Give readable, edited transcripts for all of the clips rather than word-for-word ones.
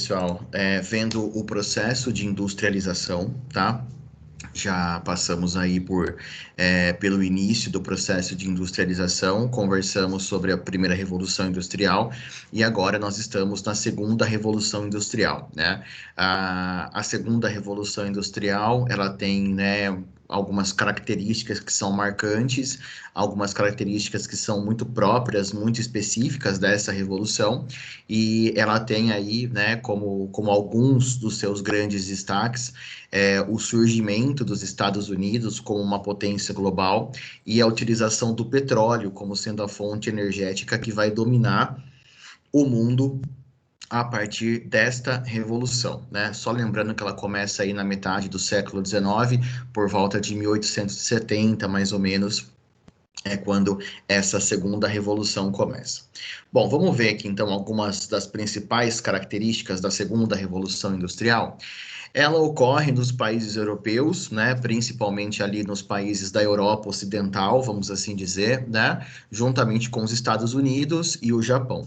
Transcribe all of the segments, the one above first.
Pessoal, vendo o processo de industrialização, tá? Já passamos aí pelo início do processo de industrialização, conversamos sobre a primeira revolução industrial e agora nós estamos na segunda revolução industrial, né? A segunda revolução industrial, ela tem, né, algumas características que são marcantes, algumas características que são muito próprias, muito específicas dessa revolução, e ela tem aí, né, como alguns dos seus grandes destaques, o surgimento dos Estados Unidos como uma potência global e a utilização do petróleo como sendo a fonte energética que vai dominar o mundo a partir desta revolução, né? Só lembrando que ela começa aí na metade do século XIX, por volta de 1870, mais ou menos, é quando essa segunda revolução começa. Bom, vamos ver aqui então algumas das principais características da segunda revolução industrial. Ela ocorre nos países europeus, né, principalmente ali nos países da Europa Ocidental, vamos assim dizer, né, juntamente com os Estados Unidos e o Japão.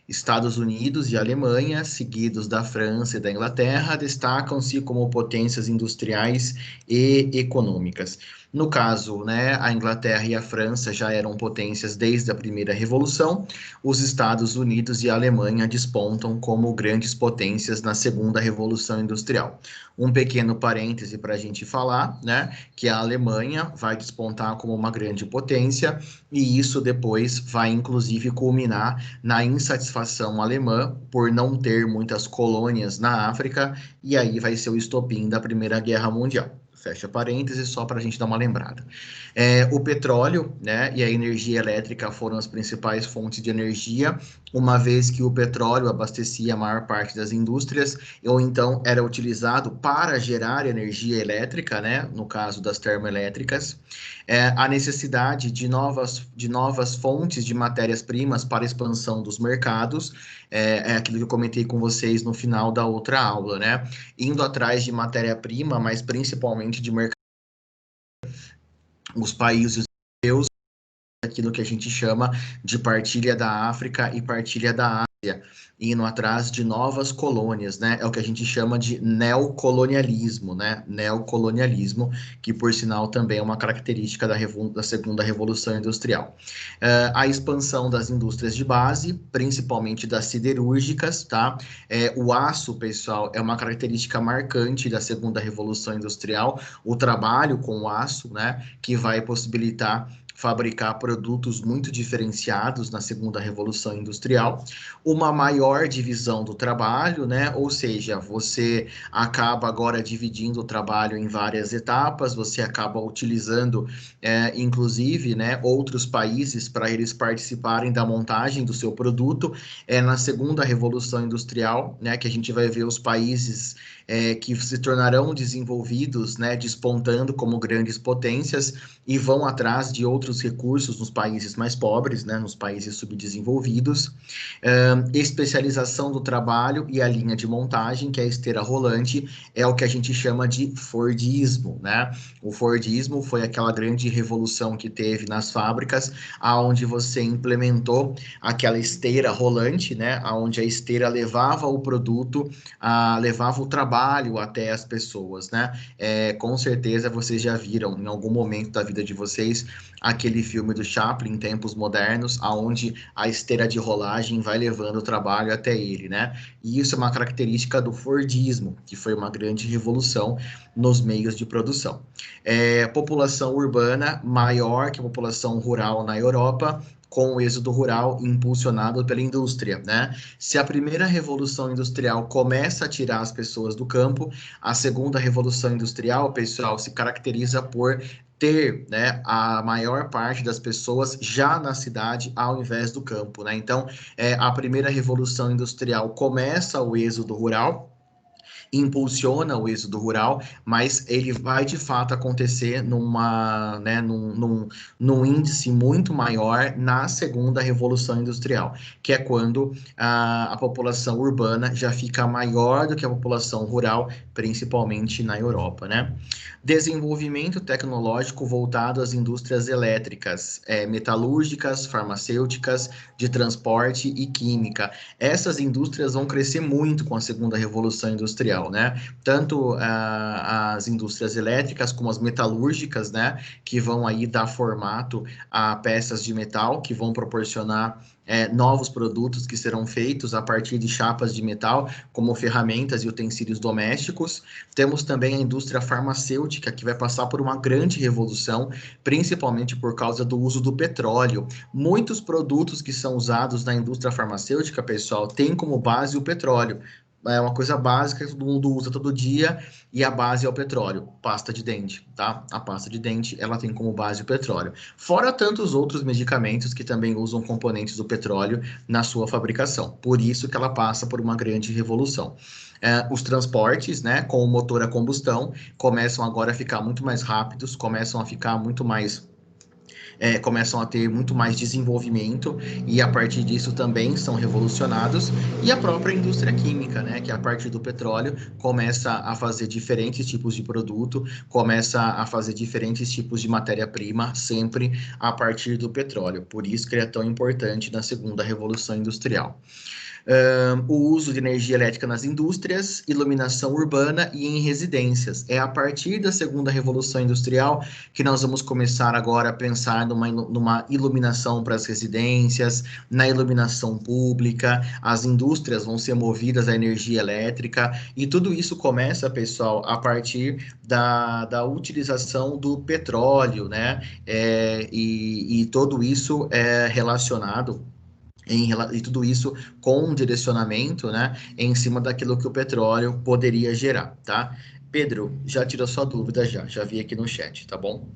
Estados Unidos e Alemanha, seguidos da França e da Inglaterra, destacam-se como potências industriais e econômicas. No caso, né, a Inglaterra e a França já eram potências desde a primeira revolução, os Estados Unidos e a Alemanha despontam como grandes potências na segunda revolução industrial. Um pequeno parêntese para a gente falar, né, que a Alemanha vai despontar como uma grande potência, e isso depois vai inclusive culminar na insatisfação alemã por não ter muitas colônias na África, e aí vai ser o estopim da Primeira Guerra Mundial. Fecha parênteses, só para a gente dar uma lembrada. O petróleo, né, e a energia elétrica foram as principais fontes de energia, uma vez que o petróleo abastecia a maior parte das indústrias, ou então era utilizado para gerar energia elétrica, né, no caso das termoelétricas. A necessidade de novas fontes de matérias-primas para a expansão dos mercados, é aquilo que eu comentei com vocês no final da outra aula, né? Indo atrás de matéria-prima, mas principalmente de mercado, os países europeus, aquilo que a gente chama de partilha da África e partilha da Ásia, indo atrás de novas colônias, né? É o que a gente chama de neocolonialismo, né? Neocolonialismo, que por sinal também é uma característica da segunda revolução industrial. A expansão das indústrias de base, principalmente das siderúrgicas, tá? O aço, pessoal, é uma característica marcante da segunda revolução industrial, o trabalho com o aço, né? Que vai possibilitar fabricar produtos muito diferenciados na segunda revolução industrial, uma maior divisão do trabalho, né? Ou seja, você acaba agora dividindo o trabalho em várias etapas, você acaba utilizando, inclusive, né, outros países para eles participarem da montagem do seu produto. Na segunda revolução industrial, né, que a gente vai ver os países que se tornarão desenvolvidos, né, despontando como grandes potências e vão atrás de outros recursos nos países mais pobres, né, nos países subdesenvolvidos. Especialização do trabalho e a linha de montagem, que é a esteira rolante, é o que a gente chama de Fordismo, né? O Fordismo foi aquela grande revolução que teve nas fábricas, aonde você implementou aquela esteira rolante, né? Aonde a esteira levava o produto, levava o trabalho até as pessoas, né? Com certeza vocês já viram em algum momento da vida de vocês aquele filme do Chaplin, Tempos Modernos, aonde a esteira de rolagem vai levando o trabalho até ele, né? E isso é uma característica do Fordismo, que foi uma grande revolução nos meios de produção. População urbana maior que a população rural na Europa, com o êxodo rural impulsionado pela indústria, né? Se a primeira revolução industrial começa a tirar as pessoas do campo, a segunda revolução industrial, pessoal, se caracteriza por ter, né, a maior parte das pessoas já na cidade ao invés do campo, né? Então, a primeira revolução industrial começa o êxodo rural, impulsiona o êxodo rural, mas ele vai de fato acontecer num índice muito maior na segunda revolução industrial, que é quando a população urbana já fica maior do que a população rural, principalmente na Europa, né? Desenvolvimento tecnológico voltado às indústrias elétricas, metalúrgicas, farmacêuticas, de transporte e química. Essas indústrias vão crescer muito com a segunda revolução industrial, né? Tanto as indústrias elétricas como as metalúrgicas, né? Que vão aí dar formato a peças de metal que vão proporcionar novos produtos que serão feitos a partir de chapas de metal, como ferramentas e utensílios domésticos. Temos também a indústria farmacêutica, que vai passar por uma grande revolução, principalmente por causa do uso do petróleo. Muitos produtos que são usados na indústria farmacêutica, pessoal, têm como base o petróleo. É uma coisa básica que todo mundo usa todo dia e a base é o petróleo, pasta de dente, tá? A pasta de dente, ela tem como base o petróleo. Fora tantos outros medicamentos que também usam componentes do petróleo na sua fabricação. Por isso que ela passa por uma grande revolução. Os transportes, né, com o motor a combustão, começam agora a ficar muito mais rápidos, começam a ficar muito mais começam a ter muito mais desenvolvimento e a partir disso também são revolucionados, e a própria indústria química, né, que a partir do petróleo começa a fazer diferentes tipos de produto, começa a fazer diferentes tipos de matéria-prima, sempre a partir do petróleo. Por isso que ele é tão importante na segunda revolução industrial. O uso de energia elétrica nas indústrias, iluminação urbana e em residências. É a partir da segunda revolução industrial que nós vamos começar agora a pensar numa iluminação para as residências, na iluminação pública, as indústrias vão ser movidas à energia elétrica, e tudo isso começa, pessoal, a partir da utilização do petróleo, né? E tudo isso é relacionado e tudo isso com um direcionamento, né, em cima daquilo que o petróleo poderia gerar, tá? Pedro, já tirou sua dúvida, já vi aqui no chat, tá bom?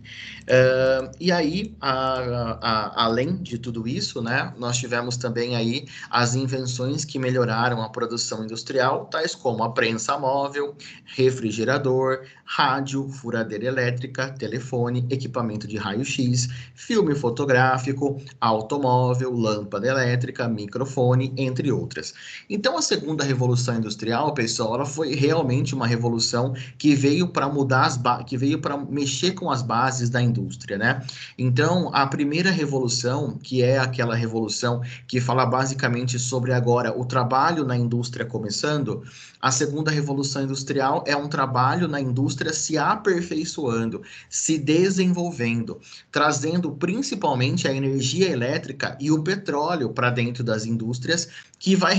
E aí, além de tudo isso, né, nós tivemos também aí as invenções que melhoraram a produção industrial, tais como a prensa móvel, refrigerador, rádio, furadeira elétrica, telefone, equipamento de raio-x, filme fotográfico, automóvel, lâmpada elétrica, microfone, entre outras. Então, a segunda revolução industrial, pessoal, ela foi realmente uma revolução que veio para mudar que veio para mexer com as bases da indústria, né? Então, a primeira revolução, que é aquela revolução que fala basicamente sobre agora o trabalho na indústria começando, a segunda revolução industrial é um trabalho na indústria se aperfeiçoando, se desenvolvendo, trazendo principalmente a energia elétrica e o petróleo para dentro das indústrias, que vai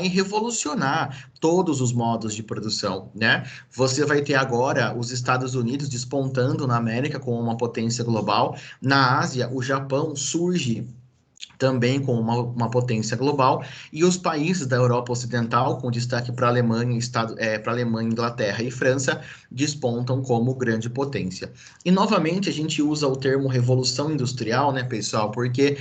revolucionar todos os modos de produção, né? Você vai ter agora os Estados Unidos despontando na América como uma potência global. Na Ásia, o Japão surge também com uma potência global, e os países da Europa Ocidental, com destaque para a Alemanha, para Alemanha, Inglaterra e França, despontam como grande potência. E novamente a gente usa o termo revolução industrial, né, pessoal, porque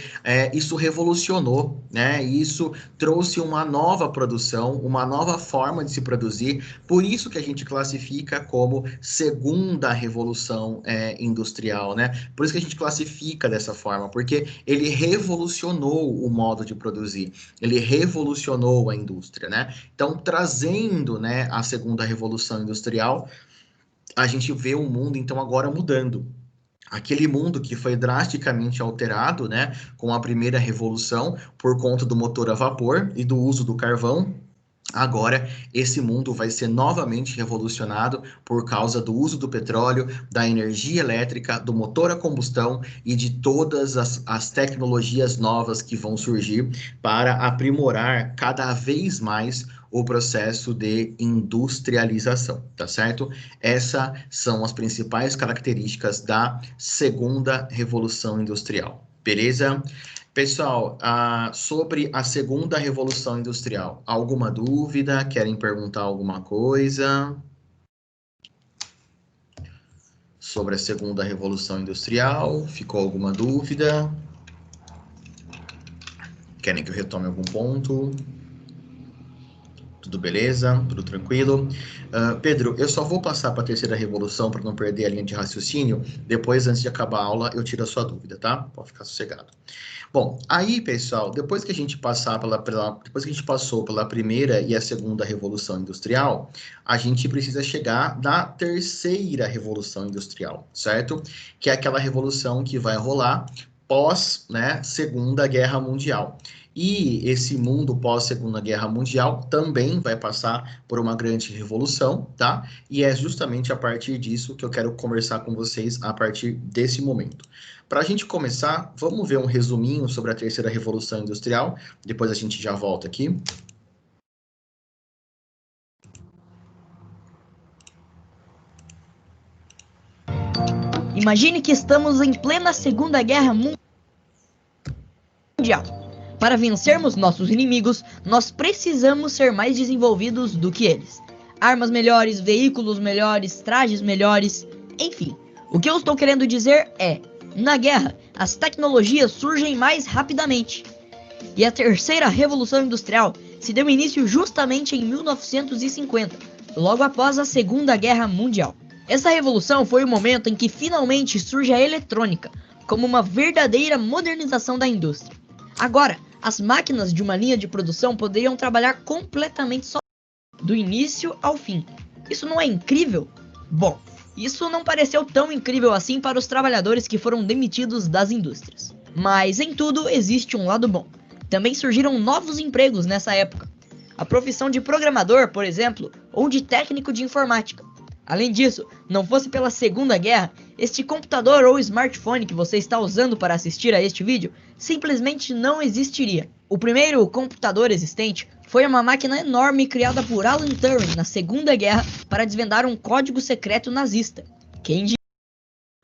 isso revolucionou, né? Isso trouxe uma nova produção, uma nova forma de se produzir. Por isso que a gente classifica como segunda revolução industrial, né? Por isso que a gente classifica dessa forma, porque ele revolucionou o modo de produzir, ele revolucionou a indústria, né? Então, trazendo, né, a segunda revolução industrial, a gente vê o mundo, então, agora mudando. Aquele mundo que foi drasticamente alterado, né, com a primeira revolução, por conta do motor a vapor e do uso do carvão. Agora, esse mundo vai ser novamente revolucionado por causa do uso do petróleo, da energia elétrica, do motor a combustão e de todas as tecnologias novas que vão surgir para aprimorar cada vez mais o processo de industrialização, tá certo? Essas são as principais características da segunda revolução industrial, beleza? Pessoal, sobre a segunda revolução industrial, alguma dúvida? Querem perguntar alguma coisa sobre a segunda revolução industrial? Ficou alguma dúvida? Querem que eu retome algum ponto? Tudo beleza? Tudo tranquilo? Pedro, eu só vou passar para a terceira revolução para não perder a linha de raciocínio. Depois, antes de acabar a aula, eu tiro a sua dúvida, tá? Pode ficar sossegado. Bom, aí, pessoal, depois que a gente depois que a gente passou pela primeira e a segunda revolução industrial, a gente precisa chegar na terceira revolução industrial, certo? Que é aquela revolução que vai rolar pós, né, Segunda Guerra Mundial. E esse mundo pós Segunda Guerra Mundial também vai passar por uma grande revolução, tá? E é justamente a partir disso que eu quero conversar com vocês a partir desse momento. Para a gente começar, vamos ver um resuminho sobre a terceira revolução industrial, depois a gente já volta aqui. Imagine que estamos em plena Segunda Guerra Mundial. Para vencermos nossos inimigos, nós precisamos ser mais desenvolvidos do que eles. Armas melhores, veículos melhores, trajes melhores, enfim. O que eu estou querendo dizer é, na guerra, as tecnologias surgem mais rapidamente. E a terceira revolução industrial se deu início justamente em 1950, logo após a Segunda Guerra Mundial. Essa revolução foi o momento em que finalmente surge a eletrônica, como uma verdadeira modernização da indústria. Agora, as máquinas de uma linha de produção poderiam trabalhar completamente sozinhas, do início ao fim. Isso não é incrível? Bom, isso não pareceu tão incrível assim para os trabalhadores que foram demitidos das indústrias. Mas em tudo existe um lado bom. Também surgiram novos empregos nessa época. A profissão de programador, por exemplo, ou de técnico de informática. Além disso, não fosse pela Segunda Guerra, este computador ou smartphone que você está usando para assistir a este vídeo simplesmente não existiria. O primeiro computador existente foi uma máquina enorme criada por Alan Turing na Segunda Guerra para desvendar um código secreto nazista. Quem diria?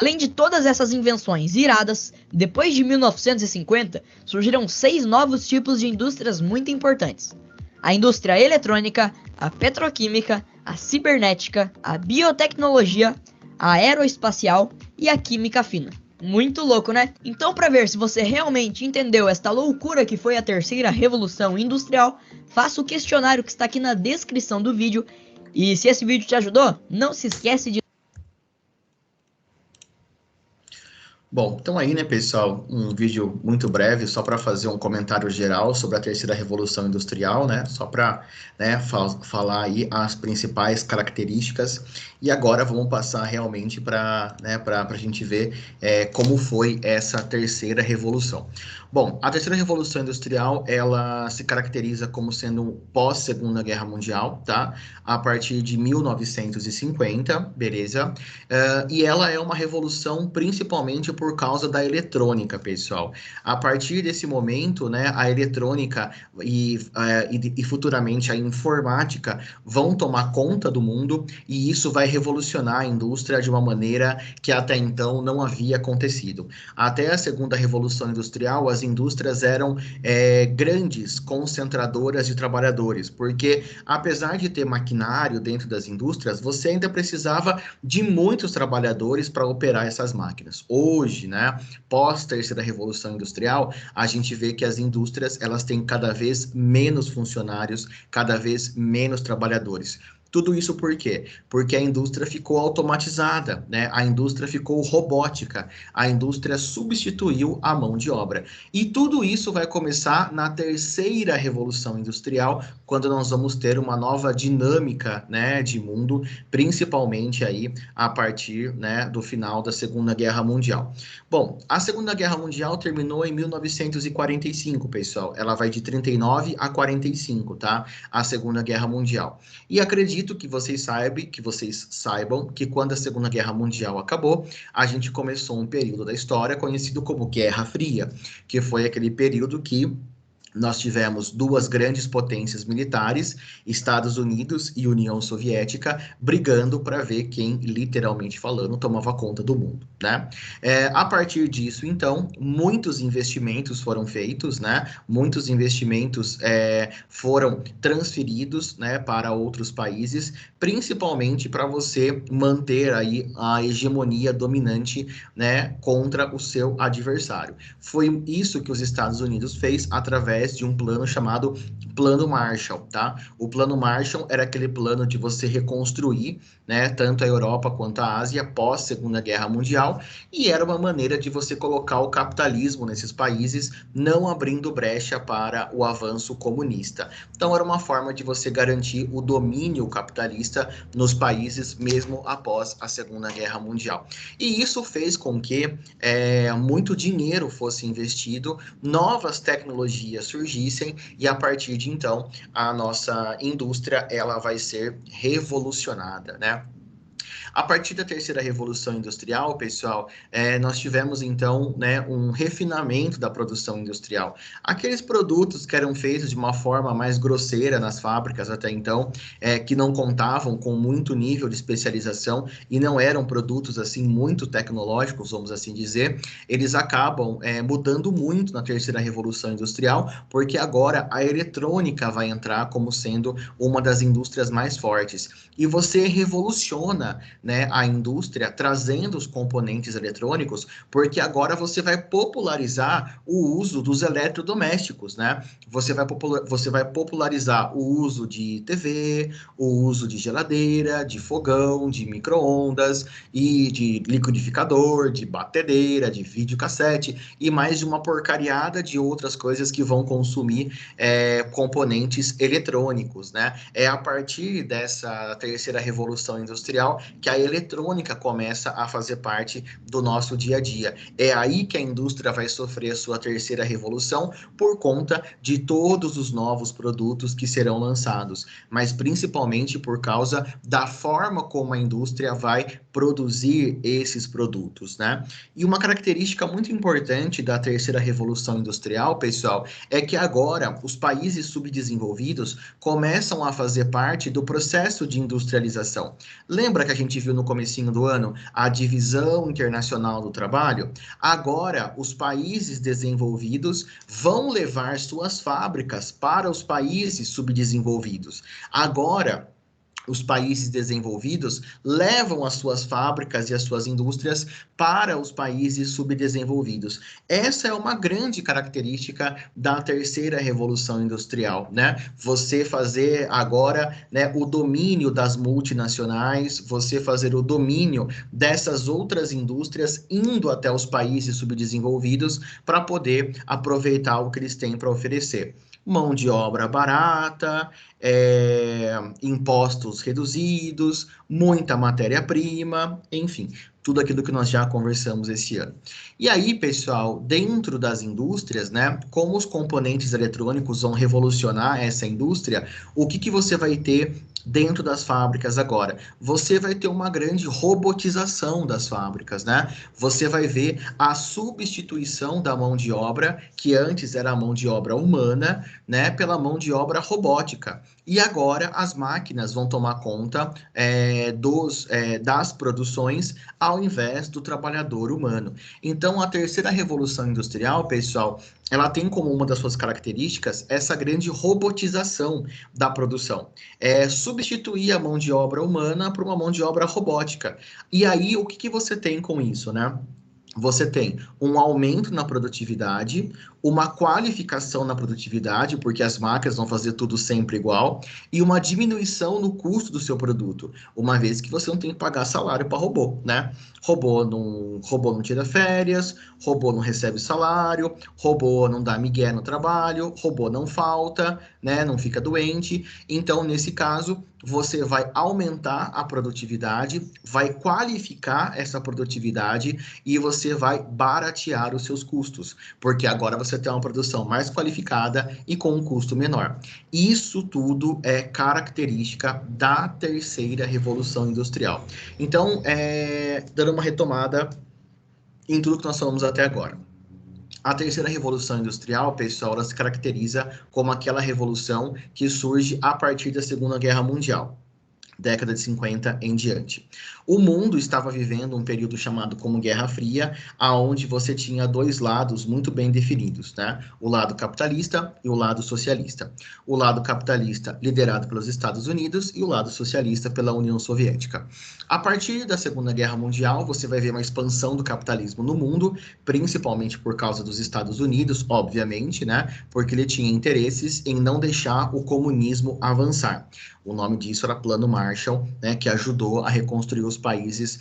Além de todas essas invenções iradas, depois de 1950, surgiram 6 novos tipos de indústrias muito importantes. A indústria eletrônica, a petroquímica, a cibernética, a biotecnologia, a aeroespacial e a química fina. Muito louco, né? Então, para ver se você realmente entendeu esta loucura que foi a terceira revolução industrial, faça o questionário que está aqui na descrição do vídeo. E se esse vídeo te ajudou, não se esquece de... Bom, então aí, né, pessoal, um vídeo muito breve, só para fazer um comentário geral sobre a terceira revolução industrial, né, só para, né, falar aí as principais características, e agora vamos passar realmente para, né, para a gente ver como foi essa terceira revolução. Bom, a terceira revolução industrial, ela se caracteriza como sendo pós-Segunda Guerra Mundial, tá? A partir de 1950, beleza? E ela é uma revolução principalmente por causa da eletrônica, pessoal. A partir desse momento, né, a eletrônica e futuramente a informática vão tomar conta do mundo e isso vai revolucionar a indústria de uma maneira que até então não havia acontecido. Até a segunda revolução industrial, as indústrias eram grandes concentradoras de trabalhadores, porque apesar de ter maquinário dentro das indústrias, você ainda precisava de muitos trabalhadores para operar essas máquinas. Hoje, né, pós terceira revolução industrial, a gente vê que as indústrias elas têm cada vez menos funcionários, cada vez menos trabalhadores. Tudo isso por quê? Porque a indústria ficou automatizada, né? A indústria ficou robótica, a indústria substituiu a mão de obra. E tudo isso vai começar na terceira revolução industrial, quando nós vamos ter uma nova dinâmica, né, de mundo, principalmente aí a partir, né, do final da Segunda Guerra Mundial. Bom, a Segunda Guerra Mundial terminou em 1945, pessoal. Ela vai de 39 a 45, tá? A Segunda Guerra Mundial. E acredito que vocês saibam que quando a Segunda Guerra Mundial acabou, a gente começou um período da história conhecido como Guerra Fria, que foi aquele período que nós tivemos duas grandes potências militares, Estados Unidos e União Soviética, brigando para ver quem, literalmente falando, tomava conta do mundo, né? A partir disso, então, muitos investimentos foram feitos, né? Muitos investimentos foram transferidos, né, para outros países, principalmente para você manter aí a hegemonia dominante, né, contra o seu adversário. Foi isso que os Estados Unidos fez através através de um plano chamado Plano Marshall, tá? O Plano Marshall era aquele plano de você reconstruir, né, tanto a Europa quanto a Ásia pós Segunda Guerra Mundial, e era uma maneira de você colocar o capitalismo nesses países, não abrindo brecha para o avanço comunista. Então era uma forma de você garantir o domínio capitalista nos países mesmo após a Segunda Guerra Mundial. E isso fez com que muito dinheiro fosse investido, novas tecnologias surgissem, e a partir de então a nossa indústria ela vai ser revolucionada, né? A partir da terceira revolução industrial, pessoal, nós tivemos então, né, um refinamento da produção industrial. Aqueles produtos que eram feitos de uma forma mais grosseira nas fábricas até então, que não contavam com muito nível de especialização e não eram produtos assim muito tecnológicos, vamos assim dizer, eles acabam mudando muito na terceira revolução industrial, porque agora a eletrônica vai entrar como sendo uma das indústrias mais fortes. E você revoluciona, né, a indústria trazendo os componentes eletrônicos, porque agora você vai popularizar o uso dos eletrodomésticos, né? Você vai popularizar o uso de TV, o uso de geladeira, de fogão, de micro-ondas e de liquidificador, de batedeira, de videocassete e mais de uma porcariada de outras coisas que vão consumir componentes eletrônicos, né? É a partir dessa terceira revolução industrial que a eletrônica começa a fazer parte do nosso dia a dia. É aí que a indústria vai sofrer a sua terceira revolução por conta de todos os novos produtos que serão lançados, mas principalmente por causa da forma como a indústria vai produzir esses produtos, né? E uma característica muito importante da terceira revolução industrial, pessoal, é que agora os países subdesenvolvidos começam a fazer parte do processo de industrialização. Lembra que a gente viu no comecinho do ano a divisão internacional do trabalho? Agora, os países desenvolvidos vão levar suas fábricas para os países subdesenvolvidos. Agora, os países desenvolvidos levam as suas fábricas e as suas indústrias para os países subdesenvolvidos. Essa é uma grande característica da terceira revolução industrial, né? Você fazer agora, né, o domínio das multinacionais, você fazer o domínio dessas outras indústrias indo até os países subdesenvolvidos para poder aproveitar o que eles têm para oferecer. Mão de obra barata, impostos reduzidos, muita matéria-prima, enfim, tudo aquilo que nós já conversamos esse ano. E aí, pessoal, dentro das indústrias, né, como os componentes eletrônicos vão revolucionar essa indústria, o que você vai ter dentro das fábricas agora? Você vai ter uma grande robotização das fábricas, né? Você vai ver a substituição da mão de obra, que antes era a mão de obra humana, né, pela mão de obra robótica. E agora as máquinas vão tomar conta das produções ao invés do trabalhador humano. Então, a terceira revolução industrial, pessoal, ela tem como uma das suas características essa grande robotização da produção. Substituir a mão de obra humana por uma mão de obra robótica. E aí, o que você tem com isso, né? Você tem um aumento na produtividade, uma qualificação na produtividade, porque as máquinas vão fazer tudo sempre igual, e uma diminuição no custo do seu produto, uma vez que você não tem que pagar salário para robô, né? Robô não tira férias, robô não recebe salário, robô não dá migué no trabalho, robô não falta, né? Não fica doente. Então, nesse caso, você vai aumentar a produtividade, vai qualificar essa produtividade e você vai baratear os seus custos, porque agora você tem uma produção mais qualificada e com um custo menor. Isso tudo é característica da terceira revolução industrial. Então, dando uma retomada em tudo que nós falamos até agora. A terceira revolução industrial, pessoal, ela se caracteriza como aquela revolução que surge a partir da Segunda Guerra Mundial. década de 50 em diante. O mundo estava vivendo um período chamado como Guerra Fria, aonde você tinha dois lados muito bem definidos, né? O lado capitalista e o lado socialista. O lado capitalista liderado pelos Estados Unidos e o lado socialista pela União Soviética. A partir da Segunda Guerra Mundial, você vai ver uma expansão do capitalismo no mundo, principalmente por causa dos Estados Unidos, obviamente, né? Porque ele tinha interesses em não deixar o comunismo avançar. O nome disso era Plano Marshall, né, que ajudou a reconstruir os países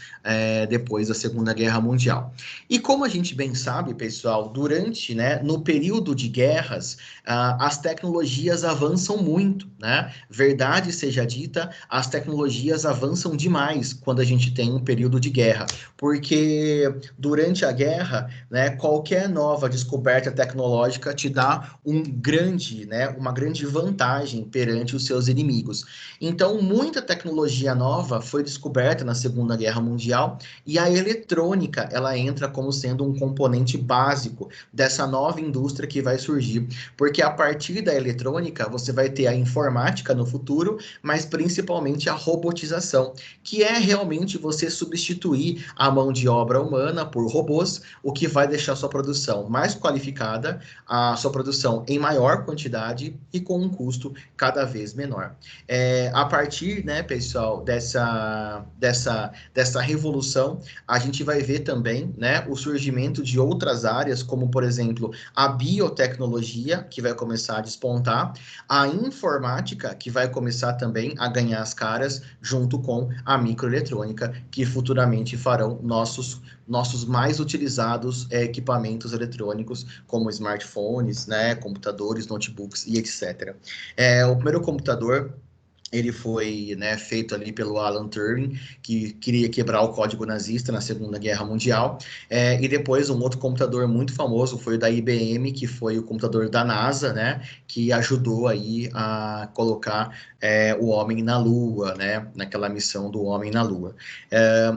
depois da Segunda Guerra Mundial. E como a gente bem sabe, pessoal, durante, né, no período de guerras, as tecnologias avançam muito, né? Verdade seja dita, as tecnologias avançam demais quando a gente tem um período de guerra, porque durante a guerra, né, qualquer nova descoberta tecnológica te dá uma grande vantagem perante os seus inimigos. Então, muita tecnologia nova foi descoberta na Segunda Guerra Mundial e a eletrônica, ela entra como sendo um componente básico dessa nova indústria que vai surgir, porque a partir da eletrônica você vai ter a informática no futuro, mas principalmente a robotização, que é realmente você substituir a mão de obra humana por robôs, o que vai deixar a sua produção mais qualificada, a sua produção em maior quantidade e com um custo cada vez menor. A partir, né, pessoal, dessa revolução, a gente vai ver também, né, o surgimento de outras áreas, como, por exemplo, a biotecnologia, que vai começar a despontar, a informática, que vai começar também a ganhar as caras, junto com a microeletrônica, que futuramente farão nossos mais utilizados equipamentos eletrônicos, como smartphones, né, computadores, notebooks e etc. O primeiro computador, ele foi, né, feito ali pelo Alan Turing, que queria quebrar o código nazista na Segunda Guerra Mundial. E depois um outro computador muito famoso foi o da IBM, que foi o computador da NASA, né, que ajudou aí a colocar o homem na Lua, né, naquela missão do homem na Lua.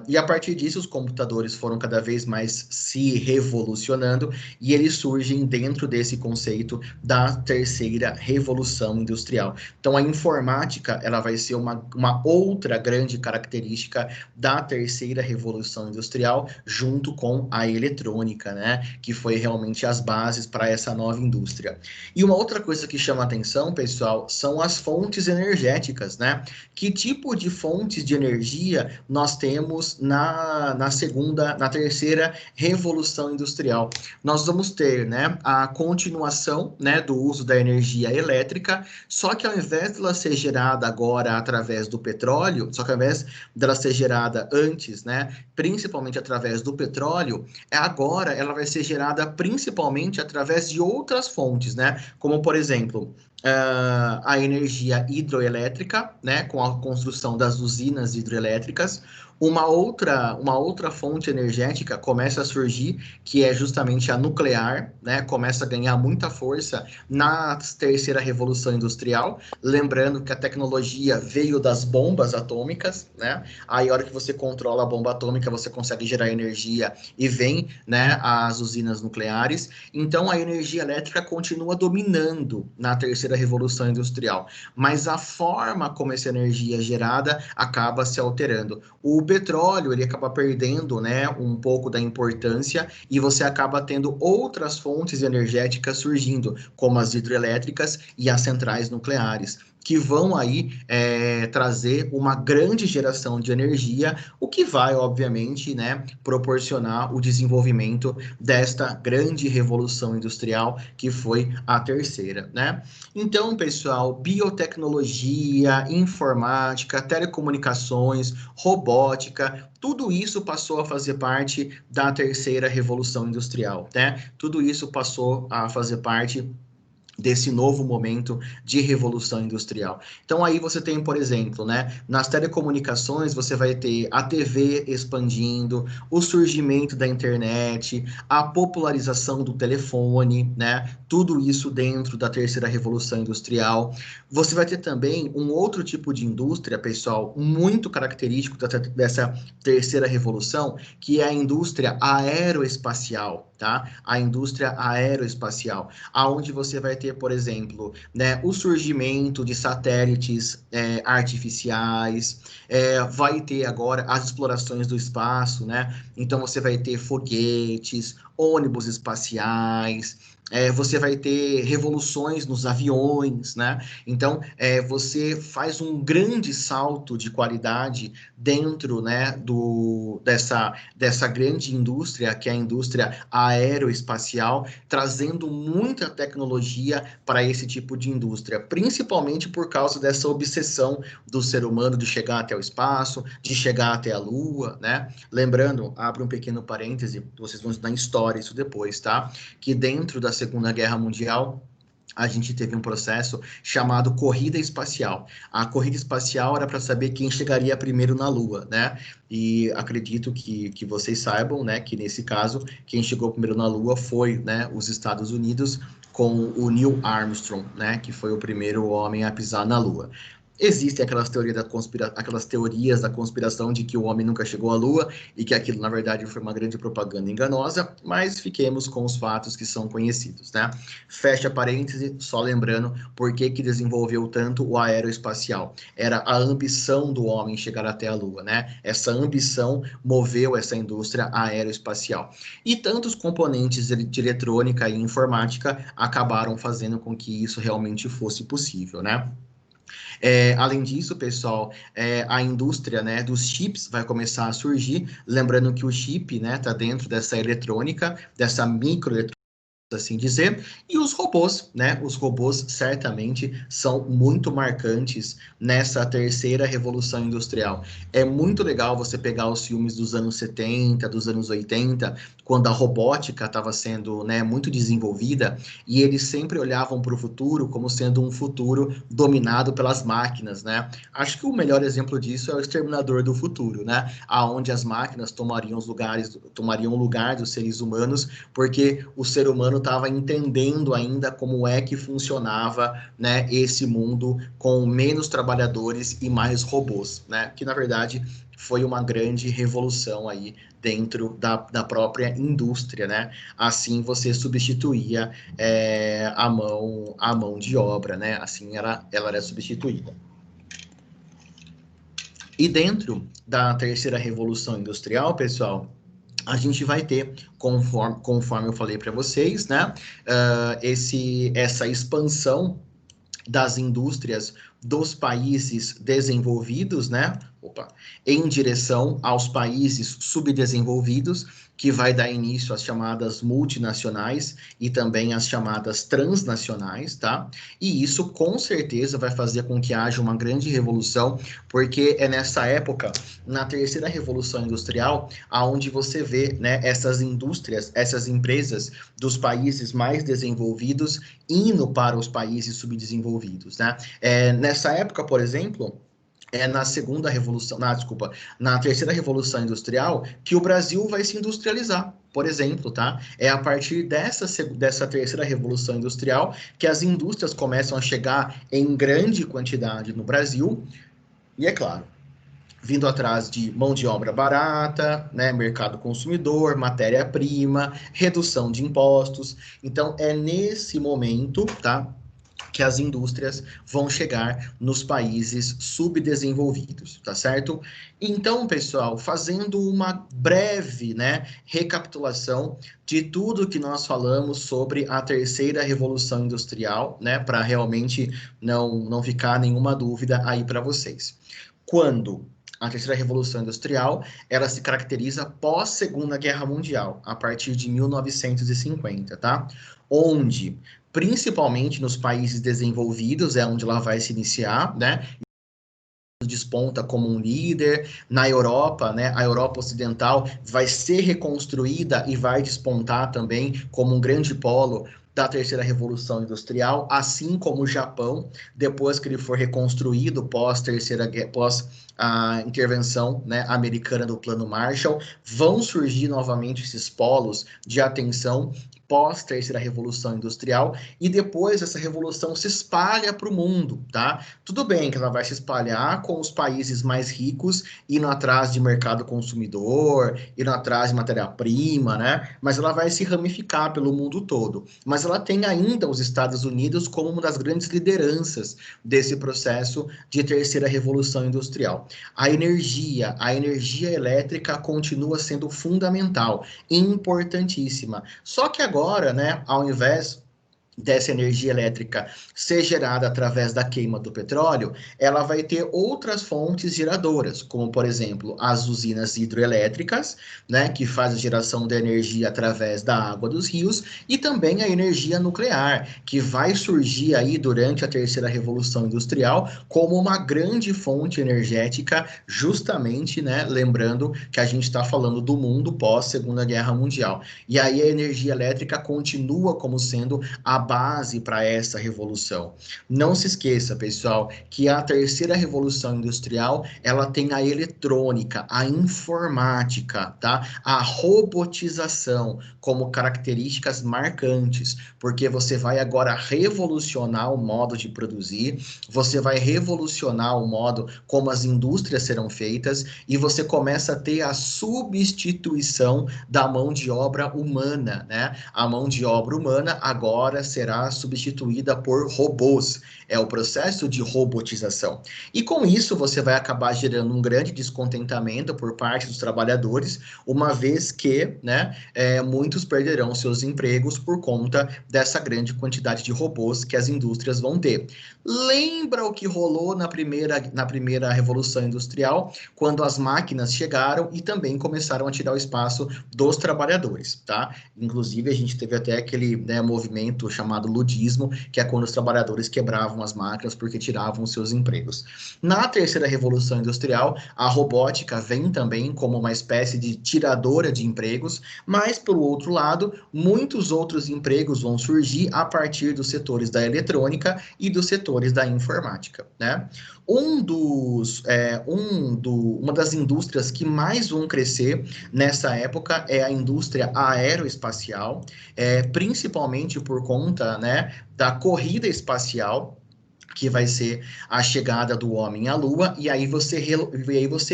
E a partir disso, os computadores foram cada vez mais se revolucionando e eles surgem dentro desse conceito da terceira revolução industrial. Então, a informática, ela vai ser uma outra grande característica da terceira revolução industrial, junto com a eletrônica, né, que foi realmente as bases para essa nova indústria. E uma outra coisa que chama atenção, pessoal, são as fontes energéticas, né? Que tipo de fontes de energia nós temos na terceira revolução industrial? Nós vamos ter, né, a continuação, né, do uso da energia elétrica, só que ao invés dela ser gerada agora através do petróleo, só que ao invés dela ser gerada antes, né, principalmente através do petróleo, agora ela vai ser gerada principalmente através de outras fontes, né, como por exemplo, a energia hidroelétrica, né, com a construção das usinas hidroelétricas. Uma outra fonte energética começa a surgir, que é justamente a nuclear, né? Começa a ganhar muita força na terceira revolução industrial. Lembrando que a tecnologia veio das bombas atômicas, né? Aí, a hora que você controla a bomba atômica, você consegue gerar energia e vem, né, as usinas nucleares. Então, a energia elétrica continua dominando na terceira revolução industrial, mas a forma como essa energia é gerada acaba se alterando. O petróleo, ele acaba perdendo, né, um pouco da importância e você acaba tendo outras fontes energéticas surgindo, como as hidrelétricas e as centrais nucleares, que vão aí trazer uma grande geração de energia, o que vai, obviamente, né, proporcionar o desenvolvimento desta grande revolução industrial, que foi a terceira, né? Então, pessoal, biotecnologia, informática, telecomunicações, robótica, tudo isso passou a fazer parte da terceira revolução industrial, né? Tudo isso passou a fazer parte desse novo momento de revolução industrial. Então aí você tem, por exemplo, né, nas telecomunicações você vai ter a TV expandindo, o surgimento da internet, a popularização do telefone, né, tudo isso dentro da terceira revolução industrial. Você vai ter também um outro tipo de indústria, pessoal, muito característico dessa terceira revolução, que é a indústria aeroespacial, tá? A indústria aeroespacial, aonde você vai ter, por exemplo, né, o surgimento de satélites artificiais, vai ter agora as explorações do espaço, né? Então você vai ter foguetes, ônibus espaciais, você vai ter revoluções nos aviões, né? Então, você faz um grande salto de qualidade dentro, né, dessa grande indústria, que é a indústria aeroespacial, trazendo muita tecnologia para esse tipo de indústria, principalmente por causa dessa obsessão do ser humano de chegar até o espaço, de chegar até a Lua, né? Lembrando, abro um pequeno parêntese, vocês vão estudar em história isso depois, tá? Que dentro da Segunda Guerra Mundial, a gente teve um processo chamado corrida espacial. A corrida espacial era para saber quem chegaria primeiro na Lua, né? E acredito que vocês saibam, né, que nesse caso, quem chegou primeiro na Lua foi, né, os Estados Unidos com o Neil Armstrong, né, que foi o primeiro homem a pisar na Lua. Existem aquelas teorias da conspiração de que o homem nunca chegou à Lua e que aquilo, na verdade, foi uma grande propaganda enganosa, mas fiquemos com os fatos que são conhecidos, né? Fecha parêntese, só lembrando por que desenvolveu tanto o aeroespacial. Era a ambição do homem chegar até a Lua, né? Essa ambição moveu essa indústria aeroespacial. E tantos componentes de eletrônica e informática acabaram fazendo com que isso realmente fosse possível, né? Além disso, pessoal, a indústria, né, dos chips vai começar a surgir. Lembrando que o chip, né, está dentro dessa eletrônica, dessa microeletrônica, assim dizer, e os robôs, né? Os robôs certamente são muito marcantes nessa terceira revolução industrial. É muito legal você pegar os filmes dos anos 70, dos anos 80, quando a robótica estava sendo, né, muito desenvolvida, e eles sempre olhavam para o futuro como sendo um futuro dominado pelas máquinas, né? Acho que o melhor exemplo disso é o Exterminador do Futuro, né? Aonde as máquinas tomariam o lugar dos seres humanos, porque o ser humano estava entendendo ainda como é que funcionava, né, esse mundo com menos trabalhadores e mais robôs, né? Que na verdade foi uma grande revolução aí dentro da própria indústria, né? Assim você substituía a mão de obra, né? Assim ela era substituída. E dentro da terceira revolução industrial, pessoal, a gente vai ter, conforme eu falei para vocês, né, essa expansão das indústrias dos países desenvolvidos, né, em direção aos países subdesenvolvidos, que vai dar início às chamadas multinacionais e também às chamadas transnacionais, tá? E isso com certeza vai fazer com que haja uma grande revolução, porque é nessa época, na terceira revolução industrial, aonde você vê, né, essas indústrias, essas empresas dos países mais desenvolvidos indo para os países subdesenvolvidos, né? Nessa época, por exemplo, na terceira revolução industrial, que o Brasil vai se industrializar, por exemplo, tá? É a partir dessa terceira revolução industrial que as indústrias começam a chegar em grande quantidade no Brasil, e é claro, vindo atrás de mão de obra barata, né, mercado consumidor, matéria-prima, redução de impostos. Então, é nesse momento, tá, que as indústrias vão chegar nos países subdesenvolvidos, tá certo? Então, pessoal, fazendo uma breve, né, recapitulação de tudo que nós falamos sobre a terceira revolução industrial, né, para realmente não ficar nenhuma dúvida aí para vocês. Quando a terceira revolução industrial, ela se caracteriza pós Segunda Guerra Mundial, a partir de 1950, tá? Onde, principalmente nos países desenvolvidos, é onde ela vai se iniciar, né? Desponta como um líder. Na Europa, né, a Europa Ocidental vai ser reconstruída e vai despontar também como um grande polo da terceira revolução industrial, assim como o Japão, depois que ele for reconstruído pós a intervenção, né, americana do Plano Marshall, vão surgir novamente esses polos de atenção pós-terceira revolução industrial, e depois essa revolução se espalha para o mundo, tá? Tudo bem que ela vai se espalhar com os países mais ricos indo atrás de mercado consumidor, indo atrás de matéria-prima, né? Mas ela vai se ramificar pelo mundo todo. Mas ela tem ainda os Estados Unidos como uma das grandes lideranças desse processo de terceira revolução industrial. A energia elétrica continua sendo fundamental, importantíssima. Só que agora, né, ao invés dessa energia elétrica ser gerada através da queima do petróleo, ela vai ter outras fontes geradoras, como, por exemplo, as usinas hidroelétricas, né, que faz a geração da energia através da água dos rios, e também a energia nuclear, que vai surgir aí durante a terceira revolução industrial como uma grande fonte energética, justamente, né, lembrando que a gente está falando do mundo pós-Segunda Guerra Mundial. E aí a energia elétrica continua como sendo a base para essa revolução. Não se esqueça, pessoal, que a terceira revolução industrial, ela tem a eletrônica, a informática, tá? A robotização como características marcantes, porque você vai agora revolucionar o modo de produzir, você vai revolucionar o modo como as indústrias serão feitas e você começa a ter a substituição da mão de obra humana, né? A mão de obra humana agora será substituída por robôs. É o processo de robotização. E com isso você vai acabar gerando um grande descontentamento por parte dos trabalhadores, uma vez que, né, muitos perderão seus empregos por conta dessa grande quantidade de robôs que as indústrias vão ter. Lembra o que rolou na primeira revolução industrial, quando as máquinas chegaram e também começaram a tirar o espaço dos trabalhadores, tá? Inclusive, a gente teve até aquele, né, movimento chamado ludismo, que é quando os trabalhadores quebravam as máquinas porque tiravam seus empregos. Na terceira revolução industrial, a robótica vem também como uma espécie de tiradora de empregos, mas, pelo outro lado, muitos outros empregos vão surgir a partir dos setores da eletrônica e dos setores da informática, né? Uma das indústrias que mais vão crescer nessa época é a indústria aeroespacial, principalmente por conta, né, da corrida espacial, que vai ser a chegada do homem à Lua, e aí você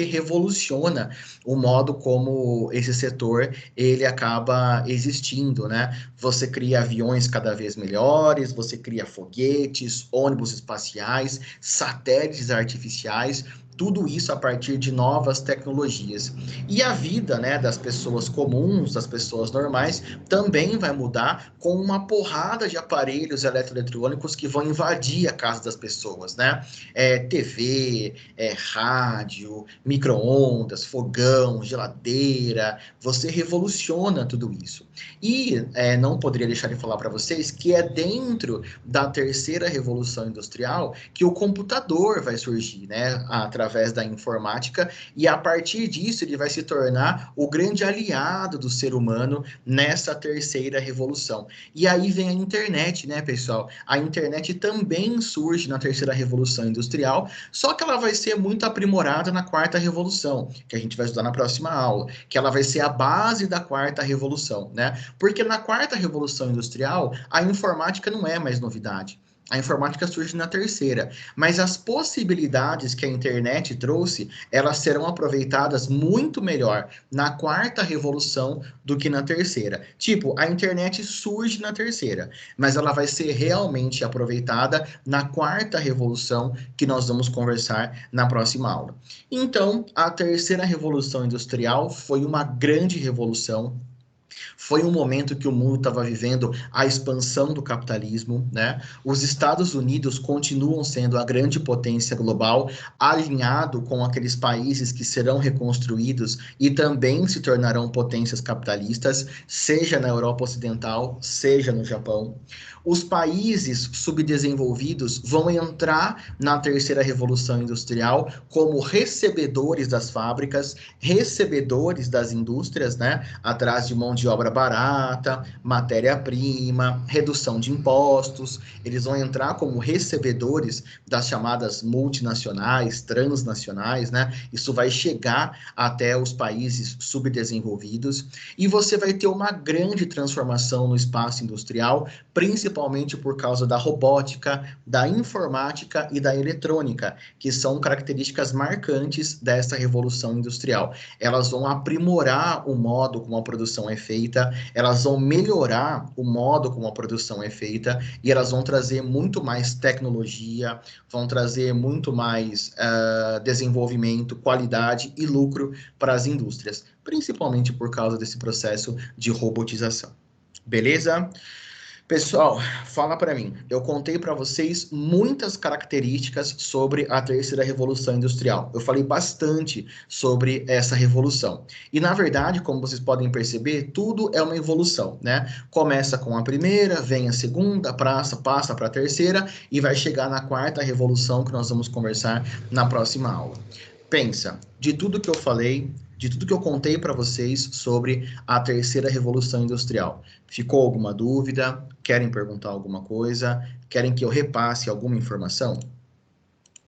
revoluciona o modo como esse setor ele acaba existindo, né? Você cria aviões cada vez melhores, você cria foguetes, ônibus espaciais, satélites artificiais, tudo isso a partir de novas tecnologias. E a vida, né, das pessoas comuns, das pessoas normais, também vai mudar com uma porrada de aparelhos eletroeletrônicos que vão invadir a casa das pessoas, né? TV, rádio, micro-ondas, fogão, geladeira, você revoluciona tudo isso. E não poderia deixar de falar para vocês que é dentro da terceira revolução industrial que o computador vai surgir, né? Através da informática, e a partir disso ele vai se tornar o grande aliado do ser humano nessa terceira revolução. E aí vem a internet, né, pessoal? A internet também surge na terceira revolução industrial, só que ela vai ser muito aprimorada na quarta revolução, que a gente vai estudar na próxima aula, que ela vai ser a base da quarta revolução, né? Porque na quarta revolução industrial, a informática não é mais novidade. A informática surge na terceira, mas as possibilidades que a internet trouxe, elas serão aproveitadas muito melhor na quarta revolução do que na terceira. Tipo, a internet surge na terceira, mas ela vai ser realmente aproveitada na quarta revolução, que nós vamos conversar na próxima aula. Então, a terceira revolução industrial foi uma grande revolução. Foi um momento que o mundo estava vivendo a expansão do capitalismo, né? Os Estados Unidos continuam sendo a grande potência global, alinhado com aqueles países que serão reconstruídos e também se tornarão potências capitalistas, seja na Europa Ocidental, seja no Japão. Os países subdesenvolvidos vão entrar na terceira revolução industrial como recebedores das fábricas, recebedores das indústrias, né? Atrás de mão de de obra barata, matéria-prima, redução de impostos. Eles vão entrar como recebedores das chamadas multinacionais, transnacionais, né? Isso vai chegar até os países subdesenvolvidos e você vai ter uma grande transformação no espaço industrial, principalmente por causa da robótica, da informática e da eletrônica, que são características marcantes dessa revolução industrial. Elas vão aprimorar o modo como a produção é feita, elas vão melhorar o modo como a produção é feita e elas vão trazer muito mais tecnologia, vão trazer muito mais desenvolvimento, qualidade e lucro para as indústrias, principalmente por causa desse processo de robotização. Beleza? Pessoal, fala para mim. Eu contei para vocês muitas características sobre a terceira revolução industrial. Eu falei bastante sobre essa revolução. E na verdade, como vocês podem perceber, tudo é uma evolução, né? Começa com a primeira, vem a segunda, passa para a terceira e vai chegar na quarta revolução que nós vamos conversar na próxima aula. Pensa, de tudo que eu falei, de tudo que eu contei para vocês sobre a terceira revolução industrial. Ficou alguma dúvida? Querem perguntar alguma coisa? Querem que eu repasse alguma informação?